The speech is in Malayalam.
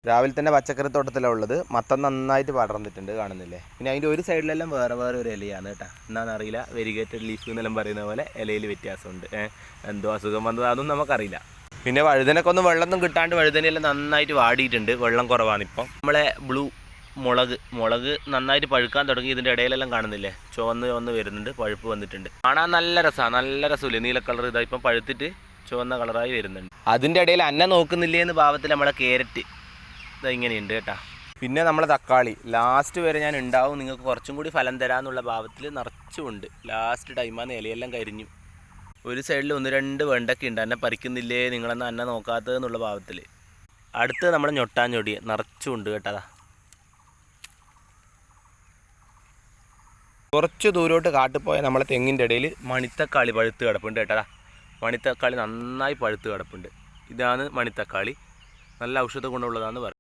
രാവിലെ തന്നെ പച്ചക്കറിത്തോട്ടത്തിലാണ് ഉള്ളത്. മത്തം നന്നായിട്ട് പടർന്നിട്ടുണ്ട്, കാണുന്നില്ലേ. പിന്നെ അതിൻ്റെ ഒരു സൈഡിലെല്ലാം വേറെ വേറെ ഒരു ഇലയാണ് കേട്ടോ. എന്താണെന്നറിയില്ല, വെരിഗേറ്റഡ് ലീഫ് എന്നെല്ലാം പറയുന്ന പോലെ ഇലയിൽ വ്യത്യാസമുണ്ട്. എന്തോ അസുഖം വന്നത് അതൊന്നും നമുക്കറിയില്ല. പിന്നെ വഴുതനൊക്കെ ഒന്നും വെള്ളമൊന്നും കിട്ടാണ്ട് വഴുതനയെല്ലാം നന്നായിട്ട് വാടിയിട്ടുണ്ട്, വെള്ളം കുറവാണ് ഇപ്പം. നമ്മളെ ബ്ലൂ മുളക് നന്നായിട്ട് പഴുക്കാൻ തുടങ്ങി. ഇതിൻ്റെ ഇടയിലെല്ലാം കാണുന്നില്ലേ, ചുവന്ന് വരുന്നുണ്ട്, പഴുപ്പ് വന്നിട്ടുണ്ട്. കാണാൻ നല്ല രസമില്ലേ, നീല കളർ. ഇതാ ഇപ്പം പഴുത്തിട്ട് ചുവന്ന കളറായി വരുന്നുണ്ട്. അതിൻ്റെ ഇടയിൽ അന്ന നോക്കുന്നില്ലേ എന്ന് ഭാവത്തിൽ നമ്മളെ ക്യാരറ്റ് ഇങ്ങനെയുണ്ട് കേട്ടോ. പിന്നെ നമ്മളെ തക്കാളി ലാസ്റ്റ് വരെ ഞാൻ ഉണ്ടാവും, നിങ്ങൾക്ക് കുറച്ചും കൂടി ഫലം തരാമെന്നുള്ള ഭാവത്തിൽ നിറച്ചുമുണ്ട്. ലാസ്റ്റ് ടൈമാണ് ഇലയെല്ലാം കരിഞ്ഞു. ഒരു സൈഡിൽ 1-2 വെണ്ടയ്ക്ക ഉണ്ട്, എന്നെ പറിക്കുന്നില്ലേ നിങ്ങളെന്നാ എന്നെ നോക്കാത്തതെന്നുള്ള ഭാവത്തിൽ. അടുത്ത് നമ്മുടെ ഞൊട്ടാഞ്ഞൊടി നിറച്ചുമുണ്ട് കേട്ടതാ. കുറച്ച് ദൂരോട്ട് കാട്ടിപ്പോയാൽ നമ്മളെ തെങ്ങിൻ്റെ ഇടയിൽ മണിത്തക്കാളി പഴുത്ത് കിടപ്പുണ്ട് കേട്ടതാ. മണിത്തക്കാളി നന്നായി പഴുത്ത് കിടപ്പുണ്ട്. ഇതാണ് മണിത്തക്കാളി, നല്ല ഔഷധ ഗുണമുള്ളതാണെന്ന് പറയും.